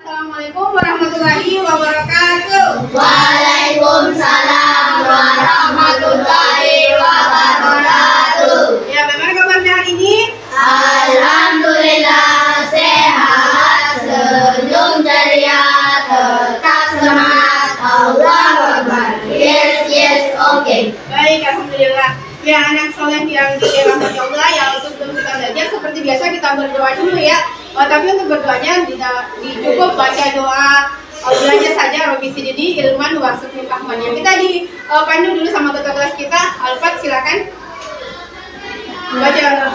Assalamualaikum warahmatullahi wabarakatuh. Waalaikumsalam warahmatullahi wabarakatuh. Ya, bagaimana kabarnya hari ini? Alhamdulillah sehat, senyum ceria, tetap semangat. Allahu Akbar. Yes, okay. Baik, alhamdulillah. Ya, anak soleh yang dirahmati Allah, yang sebelum kita belajar seperti biasa kita berdoa dulu ya. Tapi untuk berdoanya tidak cukup baca doa belajar saja. Robi Sidini ilman warzuqni fahman. Ya, kita dipandu dulu sama ketua kelas kita. Alfat, silakan baca.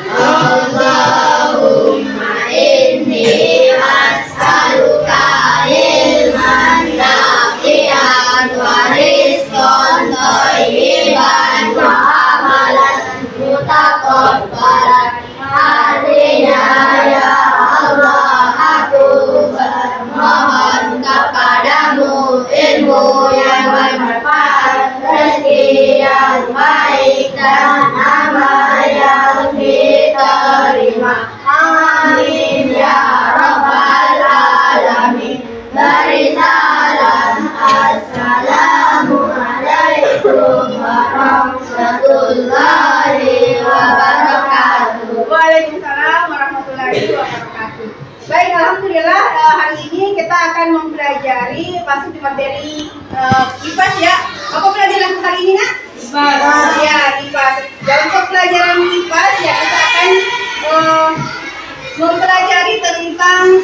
Allahumma inni as'aluka ilman nafi'an wa rizqan thayyiban wa amalan mutaqabbalan. Artinya ya Allah, aku bermohon kepadamu ilmu yang bermanfaat, rezeki yang baik, dan amal yang diterima. Amin ya rabbal alamin. Beri salam, assalamualaikum warahmatullahi wabarakatuh. Waalaikumsalam warahmatullahi wabarakatuh. Baik, alhamdulillah hari ini kita akan mempelajari masuk di materi IPAS ya. Apa pelajaran hari ini, Nak? IPAS. Ya, IPAS. Dan untuk pelajaran IPAS ya kita akan mempelajari tentang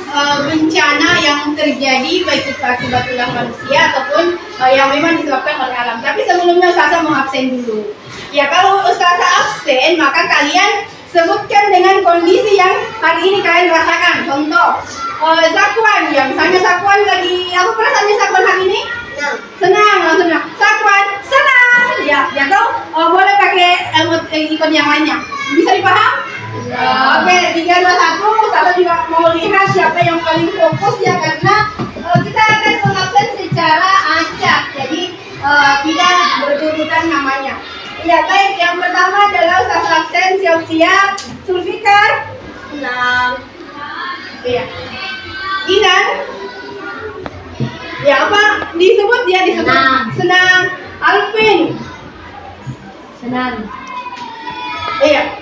bencana yang terjadi baik itu akibat ulah manusia ataupun yang memang disebabkan oleh alam. Tapi sebelumnya Ustazah mau absen dulu. Ya, kalau Ustazah absen maka kalian sebutkan dengan kondisi yang hari ini kalian rasakan. Contoh, Zakwan ya, misalnya Zakwan lagi, apa perasaannya Zakwan hari ini? Senang, langsung bilang, Zakwan, senang. Ya, kau boleh pakai ikon yang lainnya. Bisa dipaham? Ya. Oke, 3, 2, 1. Saya juga mau lihat siapa yang paling fokus ya, karena kita akan mengabsen secara acak. Jadi tidak berurutan namanya. Ya, baik. Yang pertama adalah Ustazah absen, siap-siap. Zulfikar. Senang. Iya. Inan. Ya, apa disebut dia disebut? Senang. Alvin. Senang. Iya.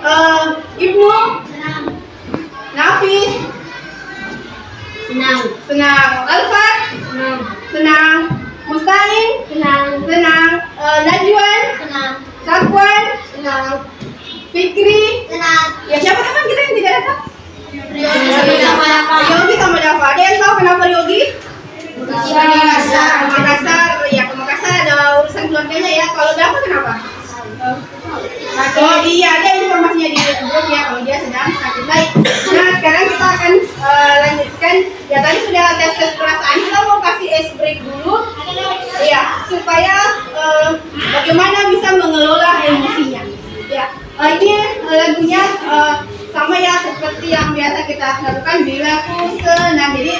Ibnu. Senang. Nafis. Senang. Senang. Alfat. Senang. Senang. Mustain. Senang. Senang. Najwan. Senang. Zakwan. Senang. Fikri. Senang. Ya, siapa teman kita yang tidak datang? Senang. Yogi sama Java. Ada yang tahu kenapa Yogi? Makassar. Makassar. Ya, ke Makassar ada urusan keluarganya ya. Kalau Java kenapa? Oh iya, ada informasinya di grup ya kalau dia sedang sakit. Baik. Nah, sekarang kita akan lanjutkan. Ya, tadi sudah tes perasaan. Kita mau kasih ice break dulu. Ya, supaya bagaimana bisa mengelola emosinya. Ya, ini lagunya sama ya seperti yang biasa kita lakukan. Bila ku senang. Jadi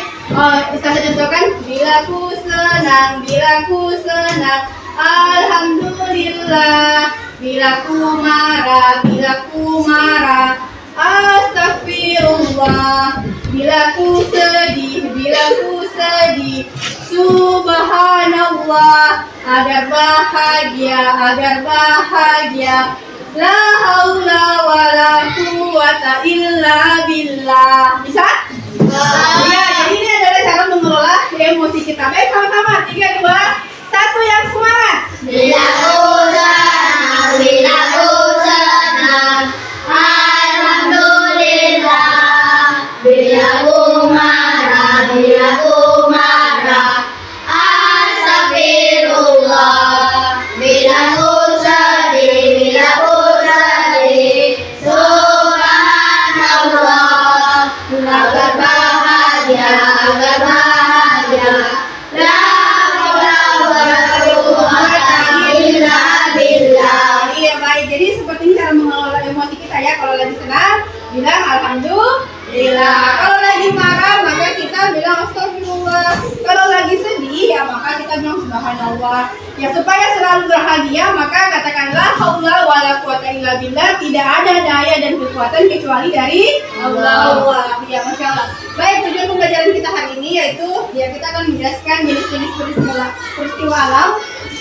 Ustazah contohkan, bila ku senang, bila ku senang, alhamdulillah. Bila ku marah, astagfirullah. Bila ku sedih, subhanallah. Agar bahagia, la haula wala quwata illa billah. Bisa? Ya, jadi ini adalah cara mengelola emosi kita. Baik, sama-sama. 3, 2, 1, yang semangat. Bila ku senang, alhamdulillah. Bila ku marah, astagfirullah. Bila ku sedih, subhanallah. Agar bahagia, la haula wala quwwata illa billah. Iya, baik. Jadi seperti ini cara mengelola emosi kita ya. Kalau lagi senang, bilang alhamdulillah. Kalau lagi marah, maka kita bilang astagfirullah. Kalau lagi sedih, ya maka kita bilang subhanallah. Ya, supaya selalu bahagia, maka katakanlah haula wala quwata illa billah, tidak ada daya dan kekuatan kecuali dari Allah. Ya, Masya Allah. Baik, tujuan pembelajaran kita hari ini yaitu ya kita akan menjelaskan jenis-jenis peristiwa alam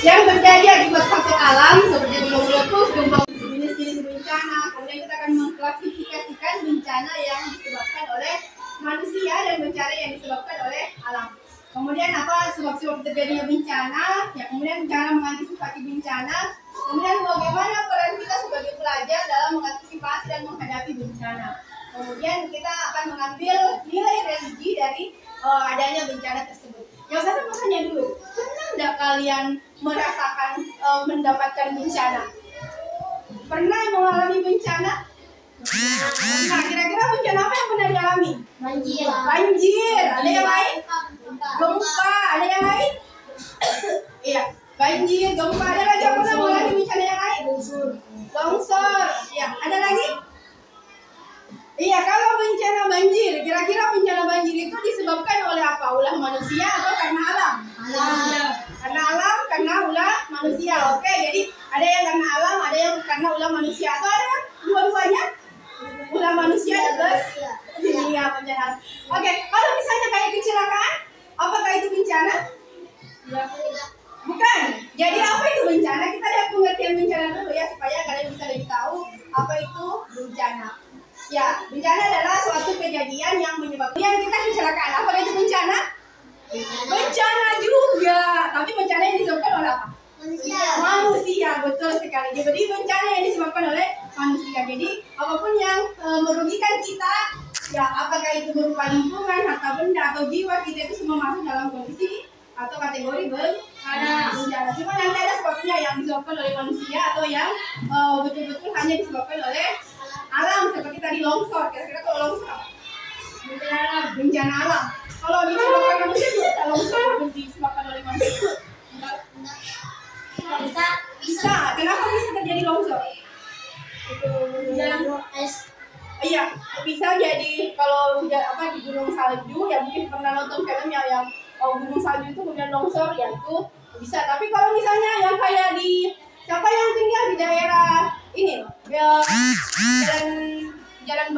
yang terjadi akibat faktor alam seperti gunung meletus, gempa, jenis-jenis bencana. Kemudian kita akan mengklasifikasikan bencana yang disebabkan oleh manusia dan bencana yang disebabkan oleh alam. Kemudian apa sebab-sebab terjadinya bencana? Ya, kemudian cara mengantisipasi bencana. Kemudian bagaimana peran kita sebagai pelajar dalam mengantisipasi dan menghadapi bencana. Kemudian kita akan mengambil nilai religi dari adanya bencana tersebut. Yang saya mau tanya dulu, pernah tidak kalian merasakan mendapatkan bencana? Pernah mengalami bencana? Nah, kira-kira bencana apa yang pernah dialami? Banjir. Banjir. Ada yang lain? Gempa. Ada yang lain? Iya. Banjir, gempa. Ada lagi yang pernah mengalami bencana yang lain? Longsor. Ya. Ada lagi? Iya. Kalau bencana banjir, kira-kira bencana banjir itu disebabkan oleh apa? Ulah manusia atau karena alam? Alam. Karena alam, karena ulah manusia. Oke. Jadi ada yang karena alam, ada yang karena ulah manusia. Atau ada dua-duanya? Ulah manusia plus iya bencana. Oke, kalau misalnya kayak kecelakaan, apakah itu bencana? Bukan. Jadi apa itu bencana? Kita lihat pengertian bencana dulu ya supaya kalian bisa lebih tahu apa itu bencana. Ya, bencana adalah suatu kejadian yang menyebabkan yang kita kecelakaan. Apakah itu bencana? Bencana juga. Tapi bencana yang disebabkan oleh apa? Manusia, betul sekali. Jadi bencana yang disebabkan oleh manusia. Jadi apapun yang merugikan kita, ya apakah itu berupa lingkungan, harta benda atau jiwa, kita itu semua masuk dalam kondisi atau kategori bencana. Cuma nanti ada sebabnya yang disebabkan oleh manusia atau yang betul-betul hanya disebabkan oleh alam seperti tadi longsor. Kira-kira kalau longsor bencana alam. Kalau disebabkan manusia juga longsor disebabkan oleh manusia. Bisa. Kenapa bisa terjadi longsor? Iya, bisa jadi kalau di gunung salju ya mungkin pernah nonton film yang gunung salju itu kemudian longsor ya itu bisa. Tapi kalau misalnya yang kayak di siapa yang tinggal di daerah ini ya, jalan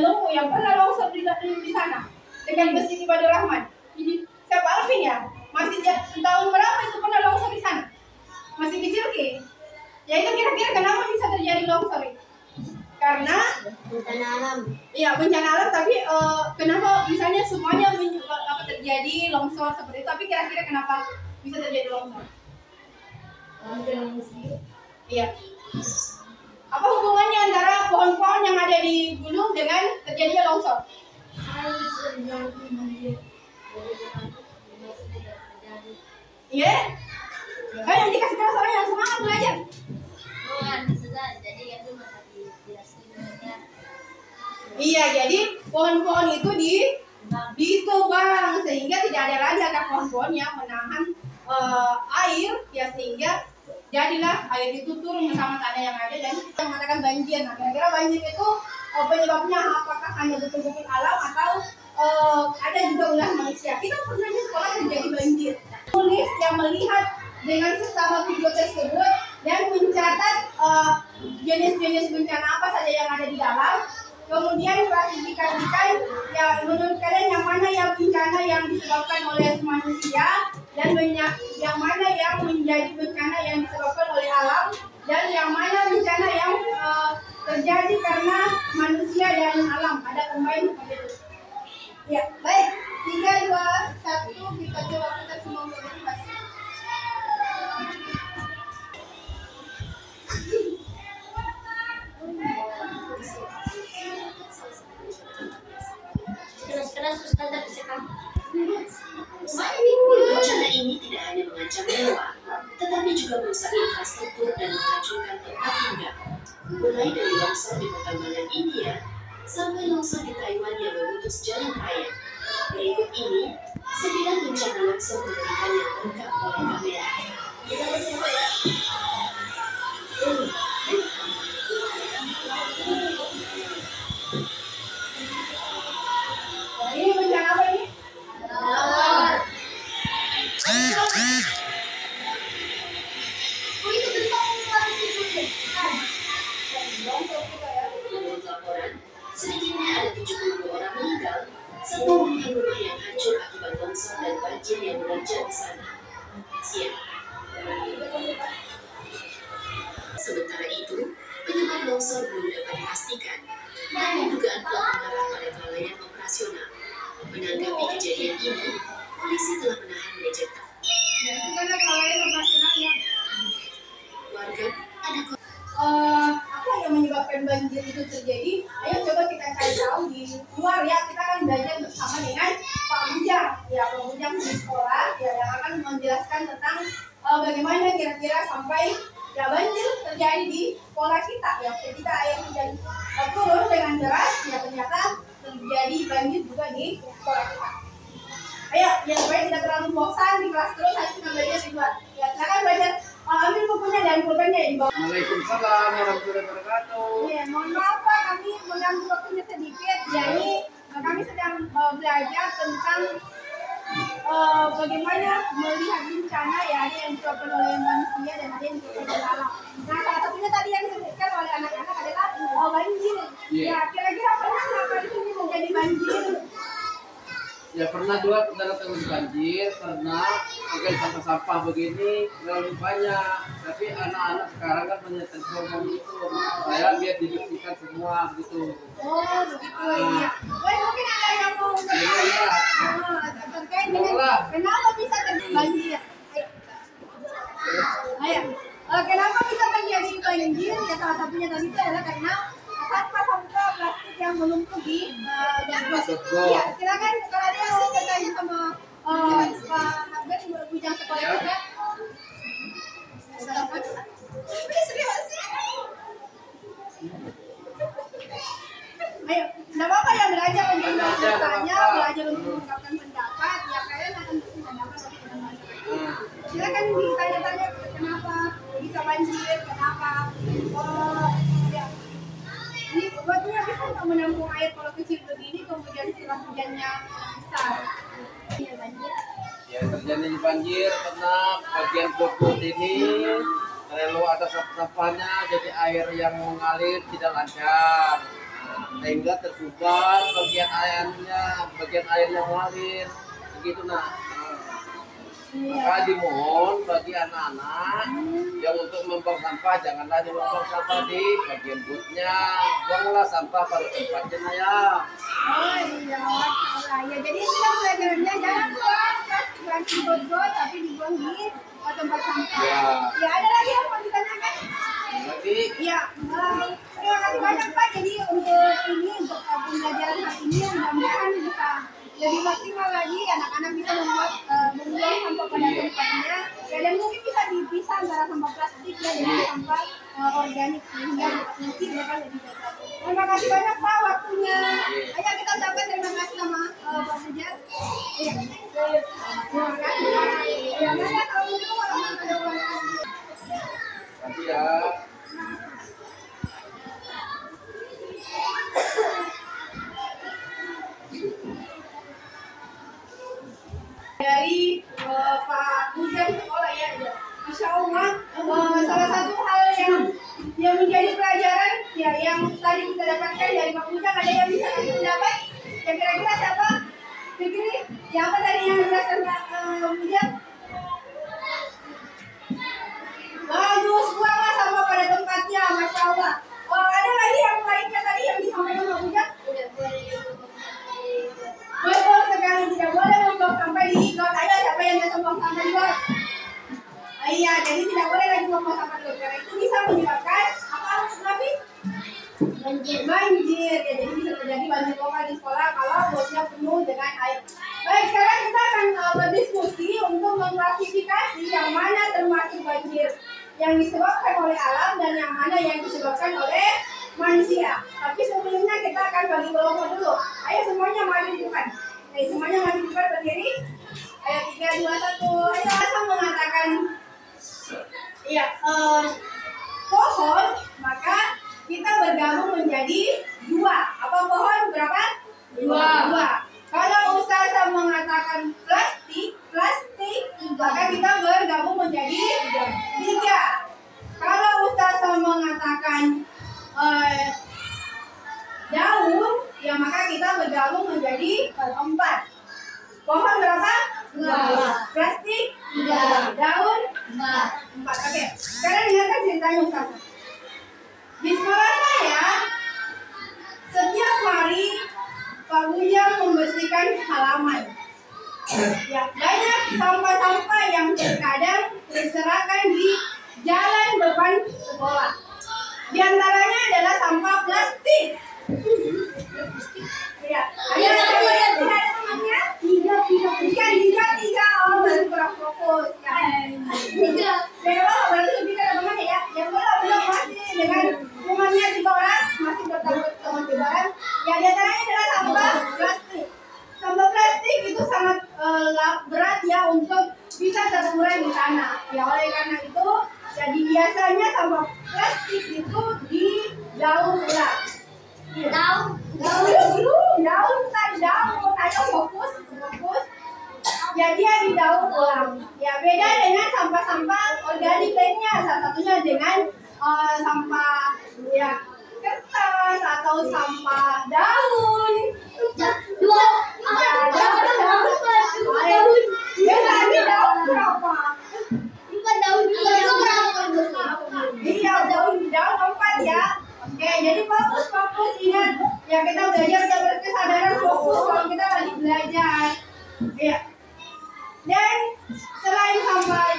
Lomo yang pernah longsor di sana dengan Masjid Ibadur Rahman. Ini siapa Alvin ya? Masih tahun berapa itu pernah longsor di sana? Masih kecil ke? Ya itu kira-kira kenapa bisa terjadi longsor itu? Karena bencana alam. Iya bencana alam, tapi kenapa misalnya semuanya terjadi longsor seperti itu? Tapi kira-kira kenapa bisa terjadi longsor? Iya. Apa hubungannya antara pohon-pohon yang ada di gunung dengan terjadinya longsor? Iya. Kan yang dikasih keras orang yang semangat belajar. Iya, jadi pohon-pohon itu ditebang sehingga tidak ada lagi akar pohon-pohon yang menahan air ya sehingga jadilah air itu turun bersama tanah yang ada dan yang mengatakan banjir. Nah, kira-kira banjir itu penyebabnya apakah hanya betul-betul alam atau ada juga ulah manusia? Kita pernah di sekolah terjadi banjir. Tulis yang melihat dengan sesama video tersebut dan mencatat jenis-jenis bencana apa saja yang ada di dalam. Kemudian klasifikasikan ya menurut kalian yang mana yang bencana yang disebabkan oleh manusia dan yang mana yang menjadi bencana yang disebabkan oleh alam dan yang mana bencana yang terjadi karena manusia dan alam. Ada combine seperti itu. Ya, baik. 3, 2, 1 kita coba kita semua berdiskusi. Keras-keras Ustazah bisa kamu. Bencana ini tidak hanya mengancam nyawa, tetapi juga merusak infrastruktur dan menghancurkan tempat tinggal. Mulai dari longsor di petambangan India sampai longsor di Taiwan yang memutus jalan raya. Berikut ini sembilan bencana longsor mengerikan yang terekam oleh kamera. Ini bencana apa ini? Sedikitnya ada 72 orang meninggal, serta puluhan rumah yang hancur akibat longsor dan banjir yang menerjang di sana. Siang. Sementara itu, penyebab longsor belum dapat dipastikan, namun dugaan kuat mengarah pada kelalaian operasional. Menanggapi kejadian ini, polisi telah menahan manajer. Karena kelalaian operasional ya. Warga ada Apa yang menyebabkan banjir itu terjadi? Ayo coba kita cari tahu di luar ya. Kita akan belajar bersama dengan Pak Bujang. Ya, Pak Bujang di sekolah ya, yang akan menjelaskan tentang bagaimana kira-kira sampai ya banjir terjadi di sekolah kita ya. Ketika air hujan turun dengan deras ya, ternyata terjadi banjir juga di sekolah kita. Ayo, ya supaya tidak terlalu bosan di kelas terus, ayo kita belajar di luar. Ya, silakan belajar. Ambil bukunya dan pulpennya di bawah. Waalaikumsalam warahmatullahi wabarakatuh. Ya, mohon maaf Pak, kami mengganggu waktunya sedikit. Jadi kami sedang belajar tentang bagaimana melihat bencana ya, ada yang disebabkan oleh manusia dan ada yang disebabkan oleh alam. Nah, salah satunya tadi yang disebutkan oleh anak-anak adalah banjir. Ya, kira-kira pernah nggak Pak di sini menjadi banjir? Ya pernah juga kita datang di banjir, pernah mungkin sampah-sampah begini terlalu banyak. Tapi anak-anak sekarang kan banyak transformasi itu, saya biar dibersihkan semua gitu. Oh, begitu ya. Baik, mungkin ada yang mau terkait dengan kenapa bisa terjadi banjir? Ayo. Kenapa bisa terjadi banjir? Ya salah satunya tadi itu adalah karena sampah-sampah plastik yang menumpuk di jalan. Ya, silakan kalau ada yang mau bertanya sama Pak Habib Bujang sekolah juga. Ayo, tidak apa-apa ya, belajar untuk bertanya, belajar untuk mengungkapkan pendapat. Ya, kalian akan berpendapat tapi tidak banyak. Silakan ditanya-tanya kenapa bisa banjir, kenapa. Ya. Ini buatnya bisa untuk menampung air kalau kecil begini, kemudian setelah hujannya besar. Iya, banjir. Ya terjadi banjir karena bagian pokok ini lalu ada sampah-sampahnya, jadi air yang mengalir tidak lancar, sehingga tersumbat bagian airnya mengalir, begitu nah. Maka dimohon bagi anak-anak yang untuk membuang sampah janganlah membuang sampah di bagian butnya, buanglah sampah pada tempatnya ya. Oh iya, ya jadi kita belajarnya jangan buang plastik got-got tapi dibuang di tempat sampah. Ya, ada lagi yang mau ditanyakan? Lagi? Ya, terima kasih banyak Pak. Jadi untuk pembelajaran hari ini mudah-mudahan bisa lebih maksimal lagi, anak-anak bisa membuang sampah pada tempatnya ya, dan mungkin bisa dipisah antara sampah plastik ya dengan sampah organik sehingga mungkin mereka lebih baik. Terima kasih banyak Pak waktunya. Ayo kita ucapkan terima kasih sama Pak Bujang. Iya. Terima kasih. Ya, assalamualaikum warahmatullahi wabarakatuh. Nanti ya. Dari Pak Bujang sekolah ya, Masya Allah, salah satu hal yang menjadi pelajaran ya yang tadi kita dapatkan dari Pak Bujang, ada yang bisa kasih pendapat? Ya kira-kira siapa? Fikri, ya apa tadi yang dijelaskan Pak Bujang? Bagus, buanglah sampah pada tempatnya, Masya Allah. Ada lagi yang lainnya tadi yang disampaikan Pak Bujang? Betul sekali, tidak boleh membuang sampah di got. Ayo, siapa yang biasa membuang sampah di got? Iya, jadi tidak boleh lagi membuang sampah di got karena itu bisa menyebabkan apa, Nafis? Banjir. Ya, jadi bisa terjadi banjir lokal di sekolah kalau gotnya penuh dengan air. Baik, sekarang kita akan berdiskusi untuk mengklasifikasi yang mana termasuk banjir yang disebabkan oleh alam dan yang mana yang disebabkan oleh manusia. Tapi sebelumnya kita akan bagi kelompok dulu. Ayo semuanya maju di depan. Ayo semuanya maju di depan berdiri. Ayo 3, 2, 1. Ayo langsung mengatakan iya, pohon, maka kita bergabung menjadi 2. Apa pohon berapa? 2. Kalau Ustazah mengatakan plastik, maka kita bergabung menjadi 3. Kalau Ustazah mengatakan daun, tempat. Oke, sekarang dengarkan ceritanya Ustazah. Di sekolah saya, setiap hari Pak Bujang membersihkan halaman. Ya, banyak sampah-sampah yang terkadang berserakan di jalan depan sekolah. Di antaranya adalah sampah plastik. Ya, ada temannya? Tiga. Oh, baru kurang fokus. Ya, berarti lebih ke teman ya. Yang belum masih dengan temannya 3 orang masih bertambah teman 3 orang. Ya, di antaranya adalah sampah plastik. Sampah plastik itu sangat berat ya untuk bisa terurai di tanah. Ya, oleh karena itu, jadi biasanya sampah plastik itu didaur ulang. Daun. Ayo fokus. Ya, dia didaur ulang. Ya, beda dengan sampah-sampah organik lainnya. Salah satunya dengan sampah ya kertas atau sampah daun. Daun berapa? Iya, daun 4 ya. Oke, jadi fokus ingat ya, kita belajar udah berkesadaran fokus kalau kita lagi belajar. Ya. Dan selain sampah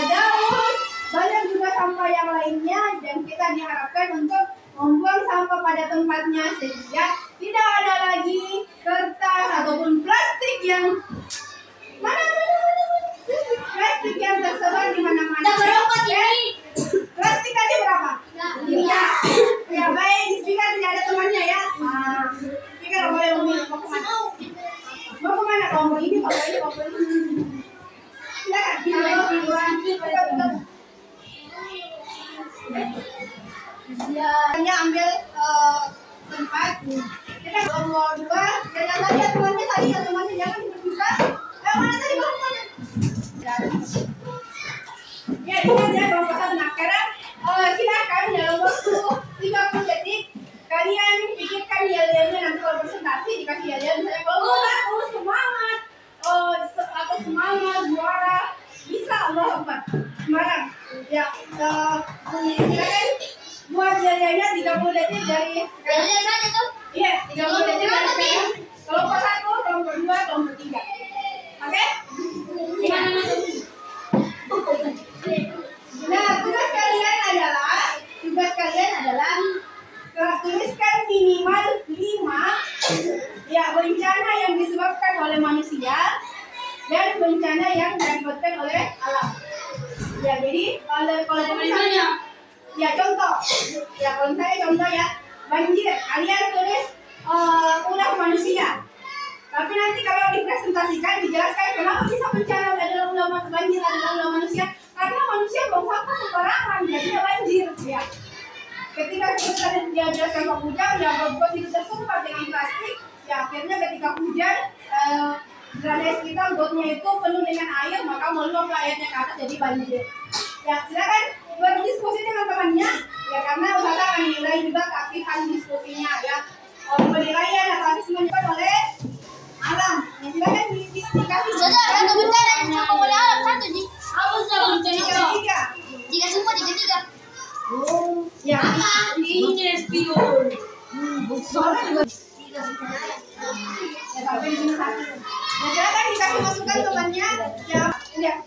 daun, banyak juga sampah yang lainnya dan kita diharapkan untuk membuang sampah pada tempatnya sehingga tidak ada lagi kertas ataupun plastik yang plastik yang tersebar di mana-mana. Plastik tadi berapa? 3. Ya, baik, di speaker tidak ada temannya ya. Speaker boleh memilih mau kemana? Mau kemana kamu? Ini silakan. Hanya ambil tempat. Kita nomor 2. Jangan tadi temannya jangan dipisah. Mana tadi bangkunya? Ya, ini dia bangkunya. Nah, sekarang silakan dalam waktu 30 detik kalian pikirkan yel-yelnya. Nanti kalau presentasi dikasih yel-yel misalnya kalau bagus semangat atau semangat juara bisa Allah Akbar semangat ya. Silakan buat yel-yelnya 30 detik dari Yel-yel saja tuh. Iya, 30 detik dari sekarang. Kelompok 1, kelompok 2, kelompok 3. Oke? Gimana nanti? Nah, tugas kalian adalah tuliskan minimal 5 ya bencana yang disebabkan oleh manusia dan bencana yang diakibatkan oleh alam. Ya, jadi kalau misalnya ya contoh ya banjir, kalian tulis ulah manusia. Tapi nanti kalau dipresentasikan dijelaskan kenapa bisa bencana adalah ulah banjir adalah ulah manusia. Karena manusia buang sampah sembarangan, jadinya banjir ya. Ketika kita diajarkan Pak Bujang, ya bot itu tersumbat dengan plastik, ya akhirnya ketika hujan, drainase kita botnya itu penuh dengan air, maka meluap airnya ke atas jadi banjir. Ya, silakan berdiskusi dengan temannya, ya karena Ustazah akan menilai juga keaktifan diskusinya ya. Penilaian atau asesmen oleh alam. Ya, silakan dikasih. Ustazah, ada bencana yang sama oleh alam satu Ji. Apa bencana? 3 semua 3. Oh, ya. Ini spion. Soalnya juga 3 bencana. Ya, sampai di sini 1. Ya, silakan dikasih masukan temannya. Ya, lihat.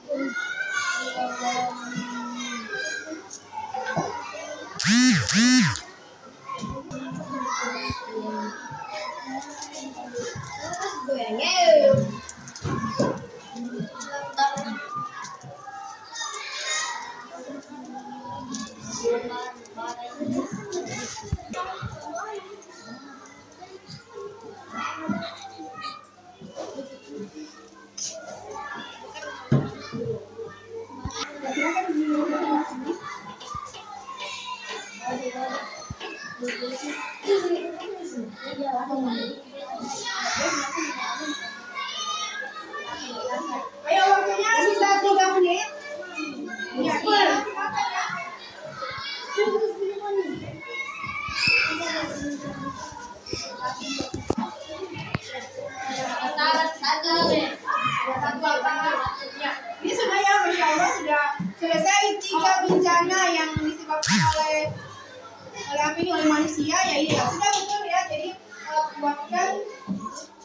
Ayo, waktunya sisa 3 menit. Ya, silakan ya. bencana yang disebabkan oleh apa ini, oleh manusia, ya iya sudah betul ya. Jadi buatkan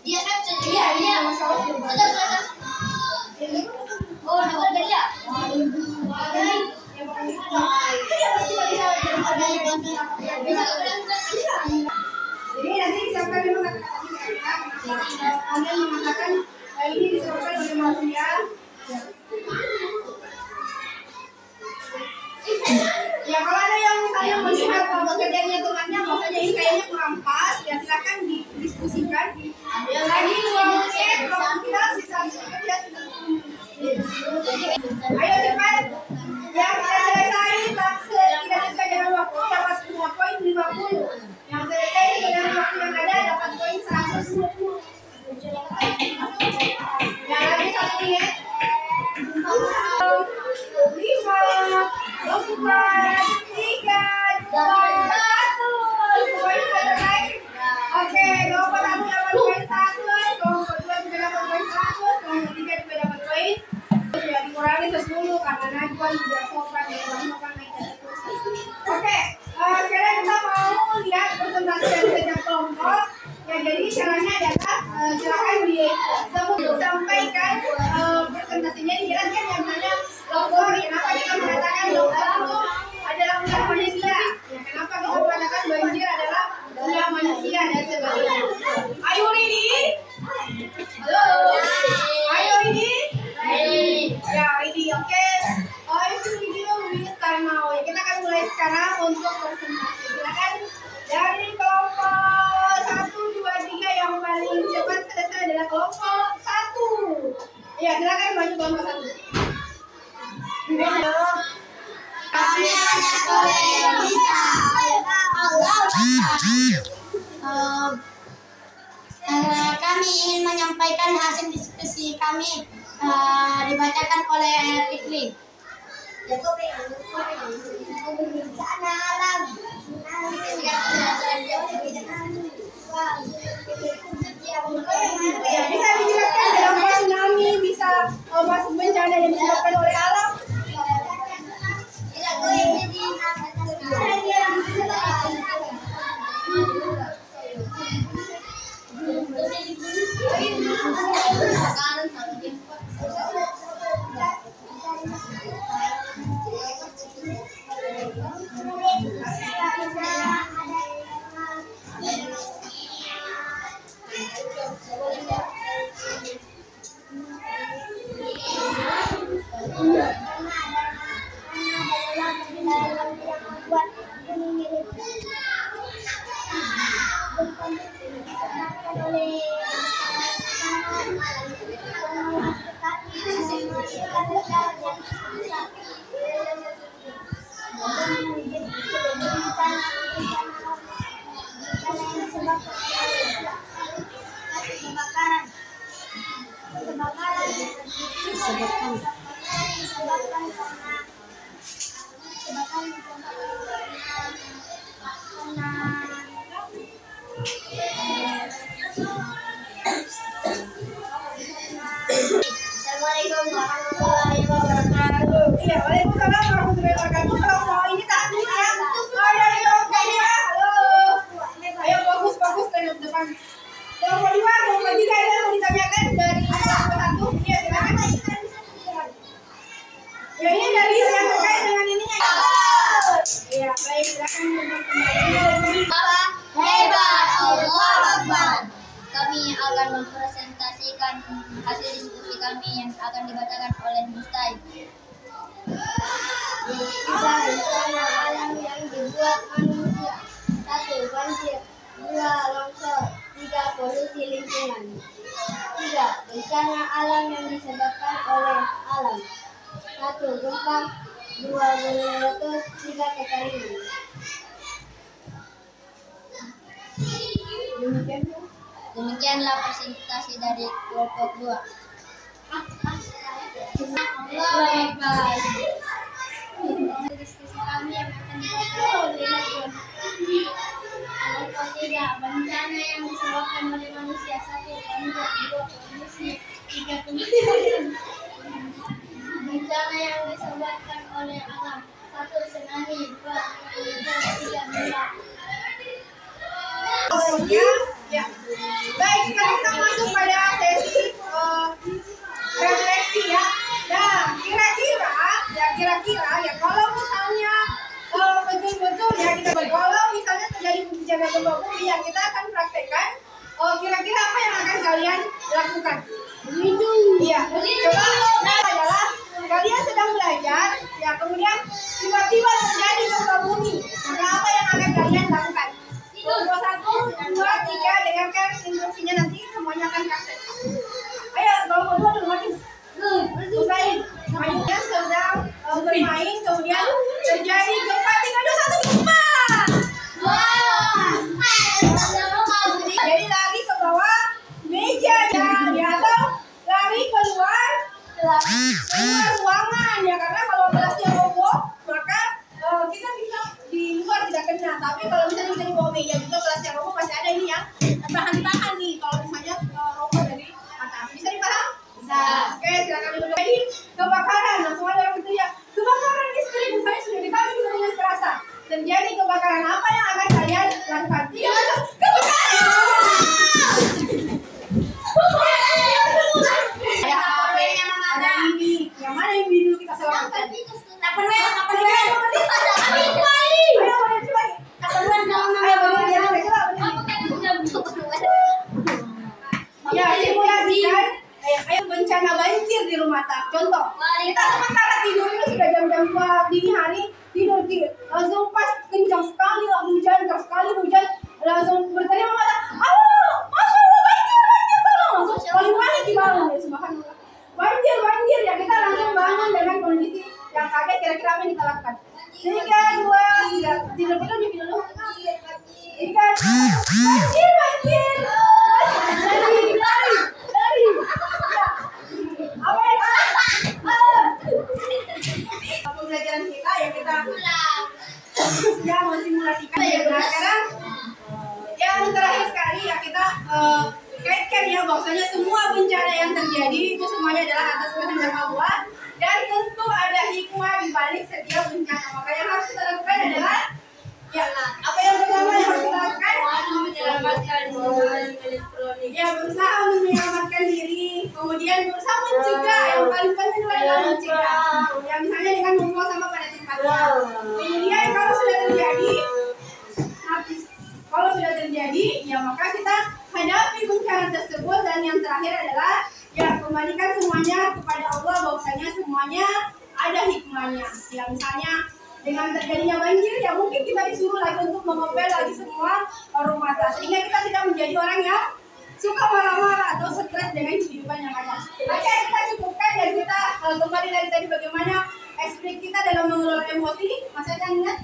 Dia kan iya masalah Sudah. Oh, nomor beda. Jadi nanti disebabkan memang kalian mengatakan ini disebabkan oleh manusia. Ya kalau ada yang misalnya melihat pekerjaannya temannya, maksudnya ini kayaknya kurang pas, ya silakan didiskusikan. Ada lagi 2 menit, kalau kita sisa kerja sudah 10 menit. Ayo cepat. Yang sudah selesai, tidak sesuai dengan waktu dapat 2 poin 50. Yang selesai dengan waktu yang ada dapat poin 100. Ya lagi 1 menit. 5, 4, 3, 2, 1. Poin selesai. Oke, kelompok 1 dapat poin 1, kelompok 2 juga dapat poin 100, kelompok 3 juga dapat poin. Sudah dikurangi 10 karena Najwa tidak sopan dan sopan naik terus. Oke, sekarang kita mau lihat presentasi dari setiap kelompok. Ya, jadi caranya adalah silakan disampaikan presentasinya, dijelaskan yang mana logo, kenapa kita mengatakan logo itu adalah ulah manusia, ya, kenapa kita mengatakan banjir adalah ulah manusia dan sebagainya. Are you ready? Halo, are you ready? Ya, ready, oke. Itu video we start now. Ya, kita akan mulai sekarang untuk presentasi. Silakan dari kelompok 1, 2, 3 yang paling cepat selesai adalah kelompok 1. Ya, silakan maju kelompok 1. Kami hanya boleh bisa kami ingin menyampaikan hasil diskusi kami dibacakan oleh Fikri. Bencana alam. Ya, bisa dijelaskan dampak tsunami, bisa masuk bencana yang disebabkan oleh alam. Assalamualaikum warahmatullahi wabarakatuh. Iya, waalaikumsalam warahmatullahi wabarakatuh. Kalau mau ini takut ya. Dari kelompok 2, halo. Ayo fokus ke depan. Kelompok 2, kelompok 3 ada yang mau ditanyakan dari kelompok 1. Iya, silakan. Ya, ini dari yang terkait dengan ininya. Iya, baik, silakan untuk kembali. Hebat, Allah Akbar. Kami akan mempresentasikan hasil diskusi kami yang akan dibacakan oleh Mustai. 3 bencana alam yang dibuat manusia. 1. Banjir. 2. Longsor. 3. Polusi lingkungan. 3. Bencana alam yang disebabkan oleh alam. 1. Gempa. 2. Gunung meletus. 3. Kekeringan. Demikianlah presentasi dari kelompok 2. Diskusi kami yang akan dibacakan oleh Najwa. Kelompok 3, bencana yang disebabkan oleh manusia. 1. Banjir. 2. Polusi. 3. Kekeringan. Bencana yang disebabkan oleh alam. 1. terjadi kebakaran, apa yang akan kalian lakukan? 3, 2, 1, kebakaran! Ya, apa yang ada ini? Yang mana yang biru kita selamatkan? Ya, simulasikan bencana banjir di rumah tak. Contoh, kita sementara tidur itu sudah jam-jam 2 dini hari, tidur langsung pas kencang sekali hujan, keras sekali hujan, langsung berteriak mengatakan, masya Allah, banjir, tolong. Langsung paling dibangun, ya subhanallah. Banjir, ya kita langsung bangun dengan kondisi yang kaget. Kira-kira apa yang kita lakukan? 3, 2, 3, tidur dulu. 3, banjir. Dari. Apa yang pembelajaran kita ya kita sudah mensimulasikan ya. Nah, sekarang yang terakhir sekali ya kita kaitkan ya bahwasanya semua bencana yang terjadi itu semuanya adalah atas kehendak Allah dan tentu ada hikmah di balik setiap bencana. Maka yang harus kita lakukan adalah ya apa yang pertama yang harus kita lakukan? Menyelamatkan elektronik. Ya, berusaha menyelamatkan diri, kemudian berusaha mencegah. Yang paling penting adalah mencegah. Ya, misalnya dengan membuang sampah pada tempatnya. Kemudian kalau sudah terjadi, ya maka kita hadapi bencana tersebut. Dan yang terakhir adalah ya kembalikan semuanya kepada Allah, bahwasanya semuanya ada hikmahnya. Ya, misalnya dengan terjadinya banjir, ya mungkin kita disuruh lagi untuk mengepel lagi semua rumah tangga, sehingga kita tidak menjadi orang yang suka marah-marah atau stres dengan kehidupan yang ada. Oke, kita cukupkan dan kita kembali lagi tadi bagaimana ekspres kita dalam mengelola emosi. Mas Eka ingat?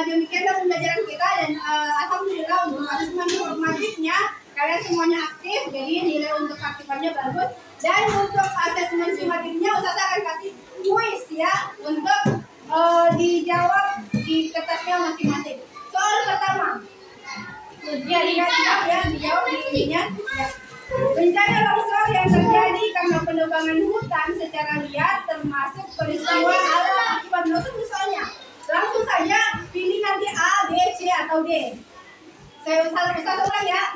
Demikianlah pembelajaran kita dan alhamdulillah untuk asesmen formatifnya kalian semuanya aktif, jadi nilai untuk aktifannya bagus. Dan untuk asesmen sumatifnya Ustazah akan kasih kuis ya untuk dijawab di kertasnya masing-masing. Soal pertama ya dijawab di ininya ya. Bencana longsor yang terjadi karena penebangan hutan secara liar termasuk peristiwa alam akibat longsor misalnya. Langsung saja pilih nanti A, B, C atau D. Saya ulang ya.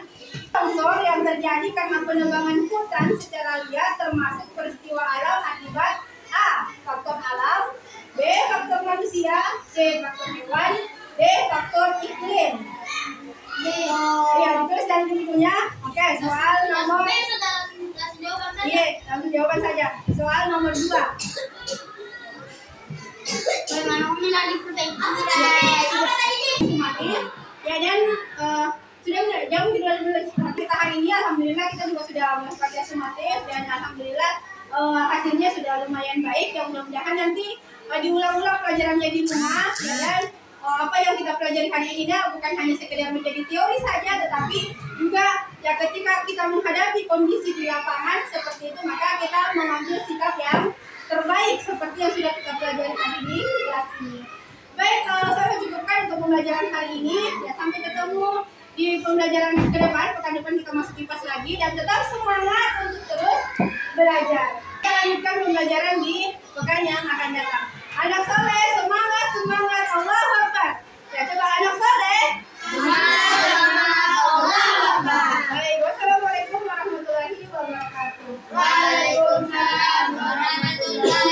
Longsor yang terjadi karena penebangan hutan secara liar termasuk peristiwa alam akibat A, faktor alam, B, faktor manusia, C, faktor hewan, D, faktor iklim. Ya, ditulis dan bukunya. Oke, soal nomor. Iya, langsung jawaban saja. Soal nomor 2. Ya, dan sudah jauh kita hari ini alhamdulillah kita juga sudah melakukan sumatif dan alhamdulillah hasilnya sudah lumayan baik. Yang mudah-mudahan nanti diulang-ulang pelajarannya di rumah ya, dan apa yang kita pelajari hari ini bukan hanya sekedar menjadi teori saja, tetapi juga ya ketika kita menghadapi kondisi di lapangan seperti itu maka kita mengambil sikap yang terbaik seperti yang sudah kita pelajari tadi di kelas ini. Baik, saya cukupkan untuk pembelajaran hari ini. Ya, sampai ketemu di pembelajaran ke depan. Pekan depan kita masuk IPAS lagi dan tetap semangat untuk terus belajar. Kita lanjutkan pembelajaran di pekan yang akan datang. Anak soleh, semangat, semangat, Allahu Akbar. Ya, coba anak soleh. Semangat, Allahu Akbar. Baik, wassalamualaikum warahmatullahi wabarakatuh. Waalaikumsalam warahmatullahi wabarakatuh.